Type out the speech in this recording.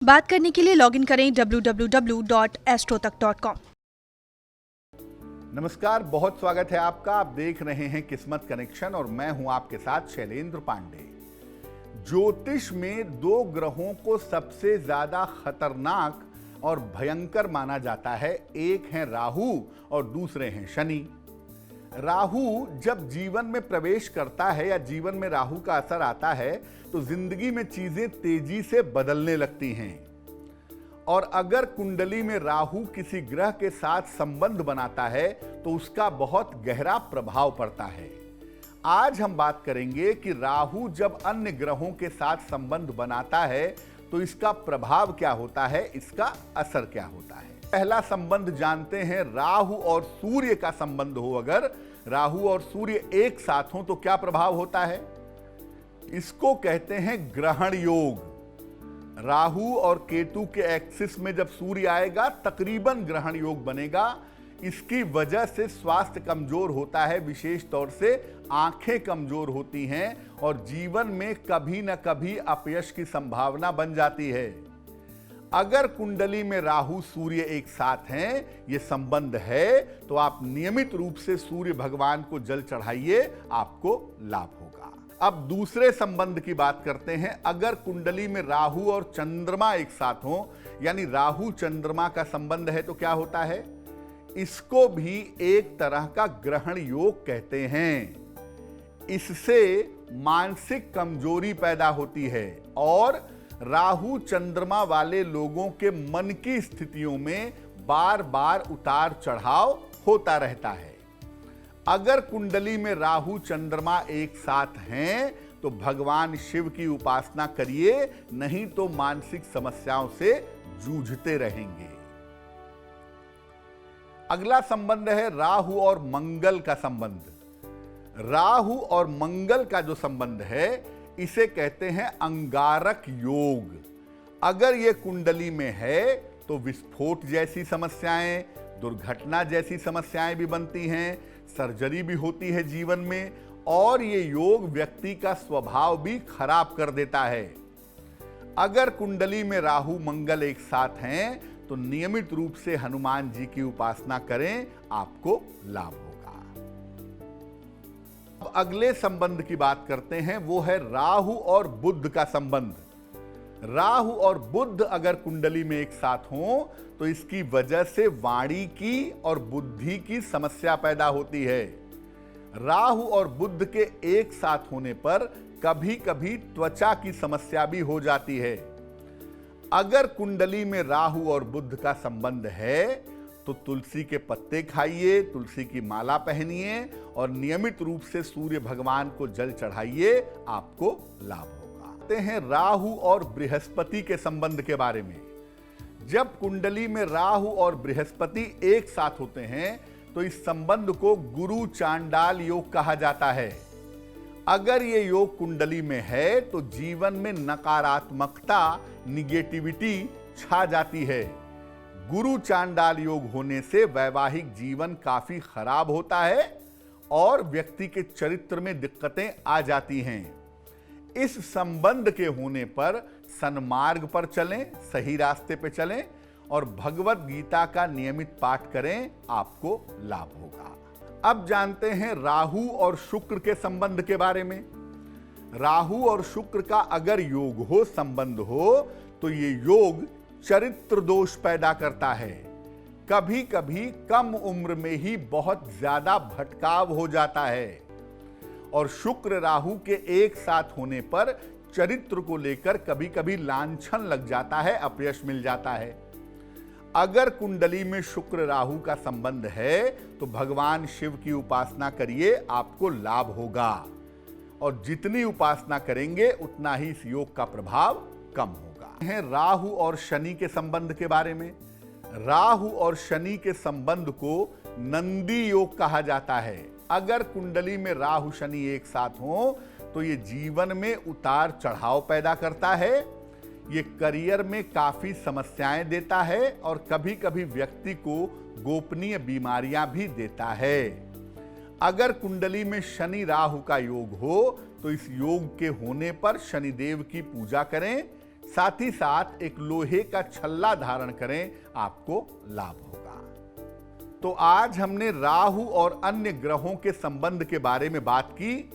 बात करने के लिए लॉगिन करें www.astrotak.com। नमस्कार, बहुत स्वागत है आपका। आप देख रहे हैं किस्मत कनेक्शन और मैं हूं आपके साथ शैलेंद्र पांडे। ज्योतिष में दो ग्रहों को सबसे ज्यादा खतरनाक और भयंकर माना जाता है। एक हैं राहु और दूसरे हैं शनि। राहु जब जीवन में प्रवेश करता है या जीवन में राहु का असर आता है तो जिंदगी में चीजें तेजी से बदलने लगती हैं। और अगर कुंडली में राहु किसी ग्रह के साथ संबंध बनाता है तो उसका बहुत गहरा प्रभाव पड़ता है। आज हम बात करेंगे कि राहु जब अन्य ग्रहों के साथ संबंध बनाता है तो इसका प्रभाव क्या होता है, इसका असर क्या होता है। पहला संबंध जानते हैं, राहु और सूर्य का संबंध हो। अगर राहु और सूर्य एक साथ हो तो क्या प्रभाव होता है, इसको कहते हैं ग्रहण योग। राहु और केतु के एक्सिस में जब सूर्य आएगा तकरीबन ग्रहण योग बनेगा। इसकी वजह से स्वास्थ्य कमजोर होता है, विशेष तौर से आंखें कमजोर होती हैं और जीवन में कभी न कभी अपयश की संभावना बन जाती है। अगर कुंडली में राहु सूर्य एक साथ हैं, ये संबंध है, तो आप नियमित रूप से सूर्य भगवान को जल चढ़ाइए, आपको लाभ होगा। अब दूसरे संबंध की बात करते हैं। अगर कुंडली में राहु और चंद्रमा एक साथ हो, यानी राहु चंद्रमा का संबंध है, तो क्या होता है, इसको भी एक तरह का ग्रहण योग कहते हैं। इससे मानसिक कमजोरी पैदा होती है और राहु चंद्रमा वाले लोगों के मन की स्थितियों में बार बार उतार चढ़ाव होता रहता है। अगर कुंडली में राहु चंद्रमा एक साथ हैं तो भगवान शिव की उपासना करिए, नहीं तो मानसिक समस्याओं से जूझते रहेंगे। अगला संबंध है राहु और मंगल का संबंध। राहु और मंगल का जो संबंध है इसे कहते हैं अंगारक योग। अगर यह कुंडली में है तो विस्फोट जैसी समस्याएं, दुर्घटना जैसी समस्याएं भी बनती हैं, सर्जरी भी होती है जीवन में, और ये योग व्यक्ति का स्वभाव भी खराब कर देता है। अगर कुंडली में राहु मंगल एक साथ हैं तो नियमित रूप से हनुमान जी की उपासना करें, आपको लाभ होगा। अब अगले संबंध की बात करते हैं, वो है राहु और बुध का संबंध। राहु और बुध अगर कुंडली में एक साथ हों तो इसकी वजह से वाणी की और बुद्धि की समस्या पैदा होती है। राहु और बुध के एक साथ होने पर कभी कभी त्वचा की समस्या भी हो जाती है। अगर कुंडली में राहु और बुध का संबंध है तो तुलसी के पत्ते खाइए, तुलसी की माला पहनिए और नियमित रूप से सूर्य भगवान को जल चढ़ाइए, आपको लाभ होगा। आते हैं राहु और बृहस्पति के संबंध के बारे में। जब कुंडली में राहु और बृहस्पति एक साथ होते हैं तो इस संबंध को गुरु चांडाल योग कहा जाता है। अगर ये योग कुंडली में है तो जीवन में नकारात्मकता, निगेटिविटी छा जाती है। गुरु चांडाल योग होने से वैवाहिक जीवन काफी खराब होता है और व्यक्ति के चरित्र में दिक्कतें आ जाती हैं। इस संबंध के होने पर सन्मार्ग पर चलें, सही रास्ते पे चलें और भगवत गीता का नियमित पाठ करें, आपको लाभ होगा। अब जानते हैं राहु और शुक्र के संबंध के बारे में। राहु और शुक्र का अगर योग हो, संबंध हो, तो ये योग चरित्र दोष पैदा करता है। कभी कभी कम उम्र में ही बहुत ज्यादा भटकाव हो जाता है और शुक्र राहु के एक साथ होने पर चरित्र को लेकर कभी कभी लांछन लग जाता है, अपयश मिल जाता है। अगर कुंडली में शुक्र राहु का संबंध है तो भगवान शिव की उपासना करिए, आपको लाभ होगा और जितनी उपासना करेंगे उतना ही इस योग का प्रभाव कम होगा। है राहु और शनि के संबंध के बारे में। राहु और शनि के संबंध को नंदी योग कहा जाता है। अगर कुंडली में राहु शनि एक साथ हो तो ये जीवन में उतार चढ़ाव पैदा करता है, ये करियर में काफी समस्याएं देता है और कभी कभी व्यक्ति को गोपनीय बीमारियां भी देता है। अगर कुंडली में शनि राहु का योग हो तो इस योग के होने पर शनिदेव की पूजा करें, साथ ही साथ एक लोहे का छल्ला धारण करें, आपको लाभ होगा। तो आज हमने राहु और अन्य ग्रहों के संबंध के बारे में बात की।